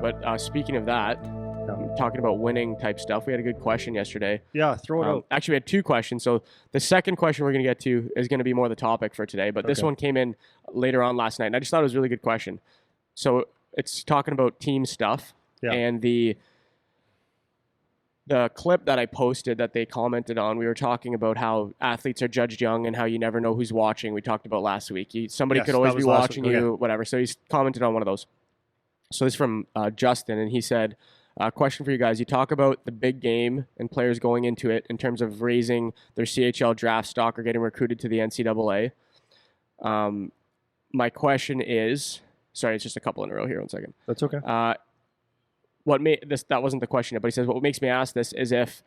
But speaking of that, talking about winning type stuff, we had a good question yesterday. Yeah, throw it out. Actually, we had two questions. So the second question we're going to get to is going to be more the topic for today. But this one came in later on last night, and I just thought it was a really good question. So it's talking about team stuff. Yeah. And the clip that I posted that they commented on, we were talking about how athletes are judged young and how you never know who's watching. We talked about last week. Somebody could always be watching you, whatever. So he's commented on one of those. So this is from Justin, and he said, question for you guys. You talk about the big game and players going into it in terms of raising their CHL draft stock or getting recruited to the NCAA. My question is, sorry, it's just a couple in a row here. 1 second. That's okay. That wasn't the question, but he says, what makes me ask this is if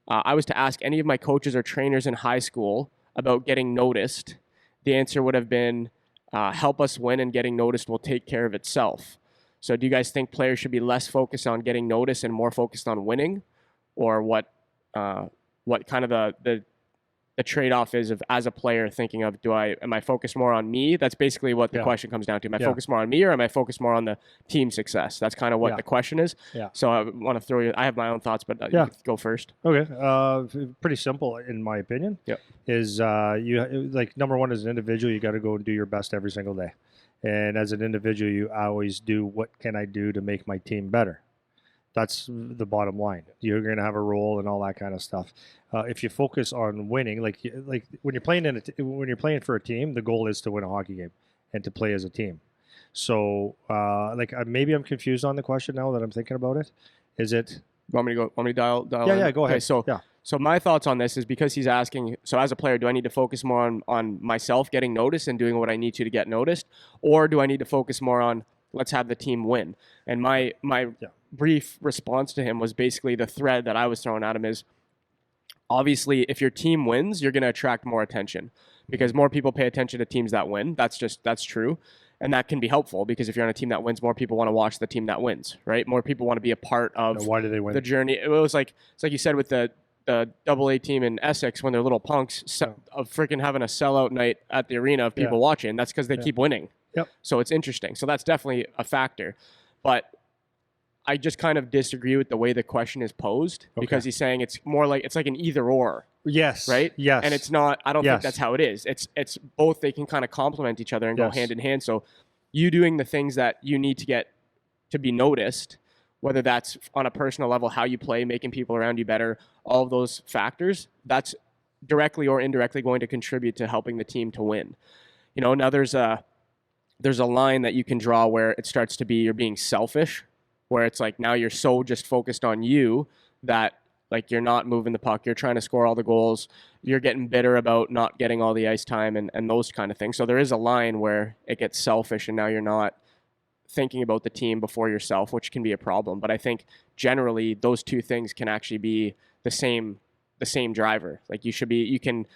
I was to ask any of my coaches or trainers in high school about getting noticed, the answer would have been, help us win and getting noticed will take care of itself. So do you guys think players should be less focused on getting noticed and more focused on winning? Or what kind of the trade-off is of, as a player, thinking of, am I focused more on me? That's basically what the question comes down to. Am I focused more on me, or am I focused more on the team success? That's kind of what the question is. Yeah. So I want to throw you, I have my own thoughts, but you can go first. Okay. Pretty simple, in my opinion. Yeah. Is you like, number one, as an individual, you got to go and do your best every single day. And as an individual, you always do, what can I do to make my team better? That's the bottom line. You're going to have a role and all that kind of stuff. If you focus on winning, like when you're playing for a team, the goal is to win a hockey game and to play as a team. So, maybe I'm confused on the question now that I'm thinking about it. Is it? Want me to dial? Yeah, go ahead. So my thoughts on this is, because he's asking, so as a player, do I need to focus more on myself getting noticed and doing what I need to get noticed? Or do I need to focus more on, let's have the team win? And my brief response to him was basically the thread that I was throwing at him is, obviously, if your team wins, you're going to attract more attention because more people pay attention to teams that win. That's true. And that can be helpful because if you're on a team that wins, more people want to watch the team that wins, right? More people want to be a part of why do they win? The journey. It was like, it's like you said with the AA team in Essex when they're little punks of freaking having a sellout night at the arena of people watching. That's because they keep winning. Yep. So it's interesting. So that's definitely a factor. But I just kind of disagree with the way the question is posed because he's saying it's more like, it's like an either or. Yes. Right? Yes. And it's not, I don't think that's how it is. It's both, they can kind of complement each other and go hand in hand. So you doing the things that you need to get to be noticed, whether that's on a personal level, how you play, making people around you better, all of those factors, that's directly or indirectly going to contribute to helping the team to win. You know, now there's a line that you can draw where it starts to be, you're being selfish, where it's like now you're so just focused on you that like you're not moving the puck, you're trying to score all the goals, you're getting bitter about not getting all the ice time and those kind of things. So there is a line where it gets selfish and now you're not thinking about the team before yourself, which can be a problem. But I think generally those two things can actually be the same driver. Like you can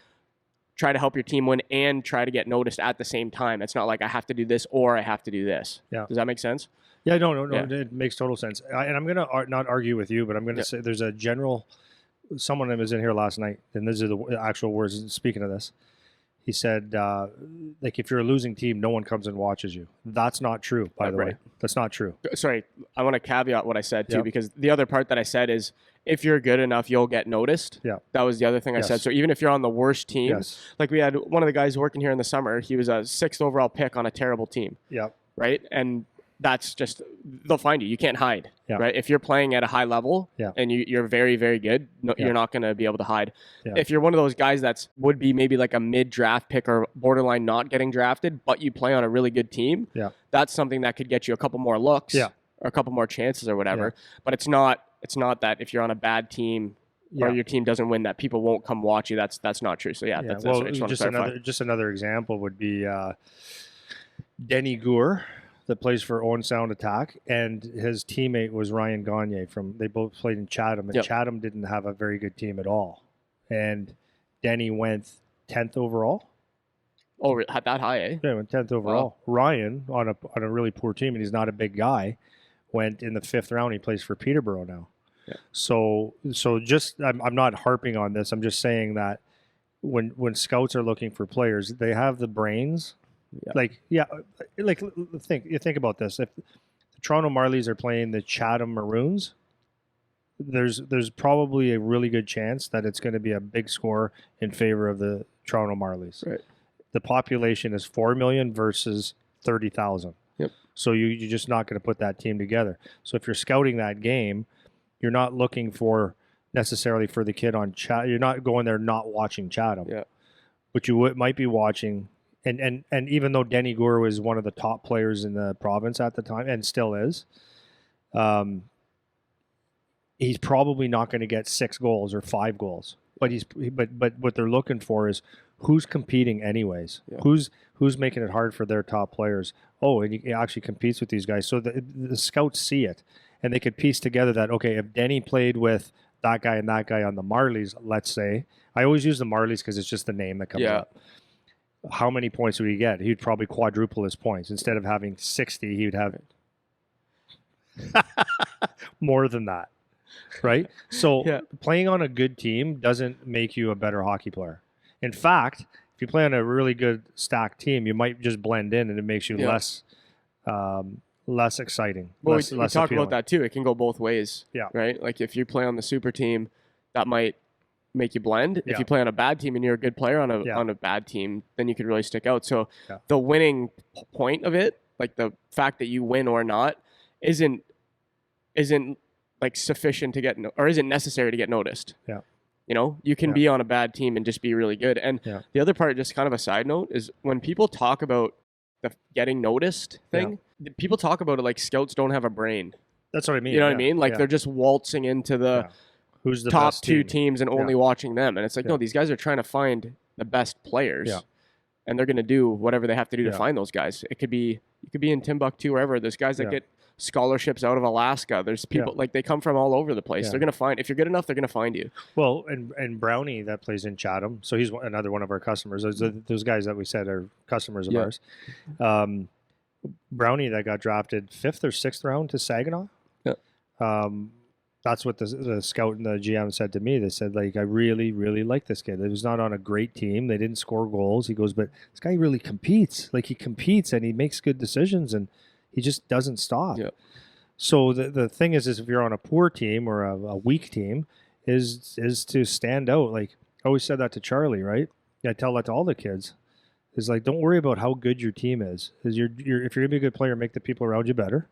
try to help your team win and try to get noticed at the same time. It's not like I have to do this or I have to do this. Yeah. Does that make sense? Yeah, no. Yeah. It makes total sense. And I'm going to not argue with you, but I'm going to say there's a general, someone that was in here last night, and these are the actual words speaking of this. He said, like, if you're a losing team, no one comes and watches you. That's not true, by the way. That's not true. Sorry, I want to caveat what I said, too, because the other part that I said is, if you're good enough, you'll get noticed. Yeah. That was the other thing I said. So even if you're on the worst team, like we had one of the guys working here in the summer, he was a 6th overall pick on a terrible team. Yeah. Right? And that's just, they'll find you. You can't hide, right? If you're playing at a high level and you're very, very good, you're not going to be able to hide. Yeah. If you're one of those guys that would be maybe like a mid-draft pick or borderline not getting drafted, but you play on a really good team, that's something that could get you a couple more looks or a couple more chances or whatever. But it's not that if you're on a bad team or your team doesn't win, that people won't come watch you. That's not true. So that's just another example would be Denny Gour, that plays for Owen Sound Attack, and his teammate was Ryan Gagne they both played in Chatham, and Chatham didn't have a very good team at all. And Denny went 10th overall. Oh, that high, eh? Yeah, went 10th overall. Wow. Ryan, on a really poor team, and he's not a big guy, went in the 5th round. He plays for Peterborough now. Yeah. So just, I'm not harping on this. I'm just saying that when scouts are looking for players, they have the brains. Yeah. Think about this. If the Toronto Marlies are playing the Chatham Maroons, there's probably a really good chance that it's going to be a big score in favor of the Toronto Marlies. Right. The population is 4 million versus 30,000. Yep. So you're just not going to put that team together. So if you're scouting that game, you're not looking for necessarily for the kid on Chatham. You're not going there not watching Chatham. Yeah. But you might be watching, and even though Denny Gore was one of the top players in the province at the time and still is, he's probably not going to get 6 goals or 5 goals. But but what they're looking for is who's competing anyways. Yeah. Who's making it hard for their top players. Oh, and he actually competes with these guys. So the scouts see it, and they could piece together that, okay, if Denny played with that guy and that guy on the Marlies, let's say. I always use the Marlies because it's just the name that comes up. How many points would he get? He'd probably quadruple his points. Instead of having 60, he would have more than that. Right? So playing on a good team doesn't make you a better hockey player. In fact, if you play on a really good stacked team, you might just blend in and it makes you less exciting. Well, less we talk appealing. about that too. It can go both ways. Yeah. Right? Like if you play on the super team, that might make you blend. Yeah. If you play on a bad team and you're a good player on a bad team, then you could really stick out. So the winning point of it, like the fact that you win or not, isn't like sufficient to get or isn't necessary to get noticed. Yeah. You know, you can be on a bad team and just be really good. And the other part, just kind of a side note, is when people talk about the getting noticed thing, people talk about it like scouts don't have a brain. That's what I mean. You know what I mean? Like they're just waltzing into the who's the top best 2 team? teams and only watching them. And it's like, no, these guys are trying to find the best players. Yeah. And they're going to do whatever they have to do to find those guys. It could be, you could be in Timbuktu, wherever. There's guys that get scholarships out of Alaska. There's people like they come from all over the place. They're going to find, if you're good enough, they're going to find you. Well, and Brownie that plays in Chatham, so he's another one of our customers. Those guys that we said are customers of ours. Brownie that got drafted 5th or 6th round to Saginaw. Yeah. That's what the scout and the GM said to me. They said, like, I really, really like this kid. He was not on a great team. They didn't score goals. He goes, but this guy really competes. Like, he competes and he makes good decisions and he just doesn't stop. Yeah. So the thing is if you're on a poor team or a weak team, is to stand out. Like, I always said that to Charlie, right? I tell that to all the kids. Is like, don't worry about how good your team is. If you're going to be a good player, make the people around you better.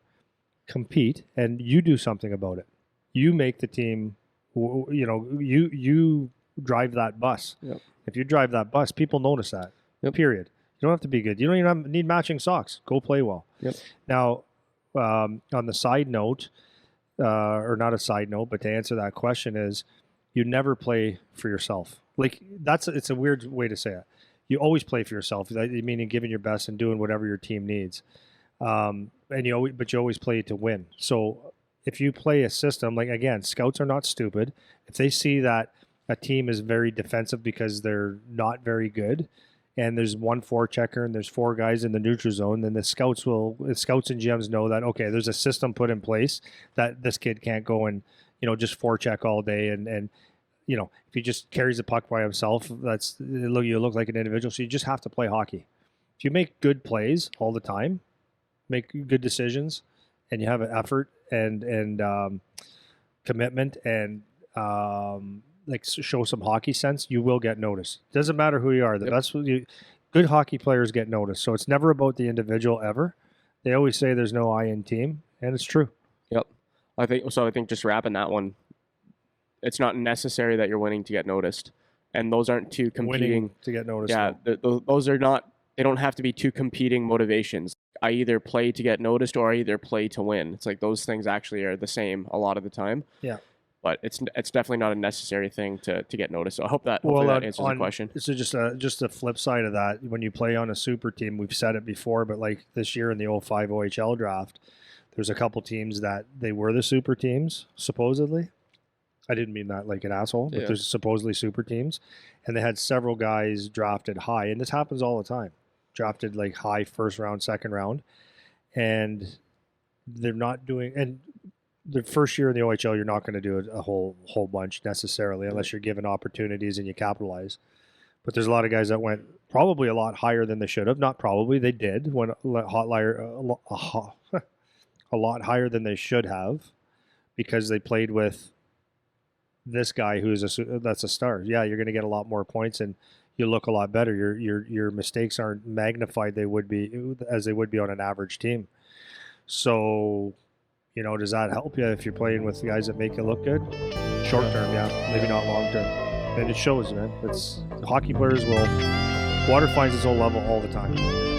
Compete, and you do something about it. You make the team, you drive that bus. Yep. If you drive that bus, people notice that. Yep. Period. You don't have to be good. You don't even need matching socks. Go play well. Yep. Now, on the side note, or not a side note, but to answer that question is, you never play for yourself. Like it's a weird way to say it. You always play for yourself. Meaning giving your best and doing whatever your team needs. But you always play to win. So if you play a system, like, again, scouts are not stupid. If they see that a team is very defensive because they're not very good, and there's one forechecker and there's 4 guys in the neutral zone, then the scouts and GMs know that, okay, there's a system put in place that this kid can't go and, just forecheck all day. And if he just carries the puck by himself, you look like an individual. So you just have to play hockey. If you make good plays all the time, make good decisions, and you have an effort and commitment and show some hockey sense, you will get noticed. Doesn't matter who you are. Good hockey players get noticed. So it's never about the individual ever. They always say there's no I in team, and it's true. Yep. I think just wrapping that one, it's not necessary that you're winning to get noticed, and those aren't two competing winning to get noticed. Yeah, those are not. They don't have to be two competing motivations. I either play to get noticed or I either play to win. It's like those things actually are the same a lot of the time. Yeah. But it's definitely not a necessary thing to get noticed. So I hope that that answers the question. So just a flip side of that, when you play on a super team, we've said it before, but like this year in the 05 OHL draft, there's a couple teams that they were the super teams, supposedly. I didn't mean that like an asshole, but there's supposedly super teams. And they had several guys drafted high, and this happens all the time. Drafted like high first round, second round, and they're not doing. And the first year in the OHL, you're not going to do a whole bunch necessarily, unless you're given opportunities and you capitalize. But there's a lot of guys that went probably a lot higher than they should have. Not probably, they did. When a lot higher than they should have because they played with this guy that's a star. Yeah, you're going to get a lot more points and you look a lot better. Your mistakes aren't magnified as they would be on an average team. So, does that help you if you're playing with the guys that make you look good? Short term, yeah, maybe not long term. And it shows, man. Hockey players water finds its own level all the time.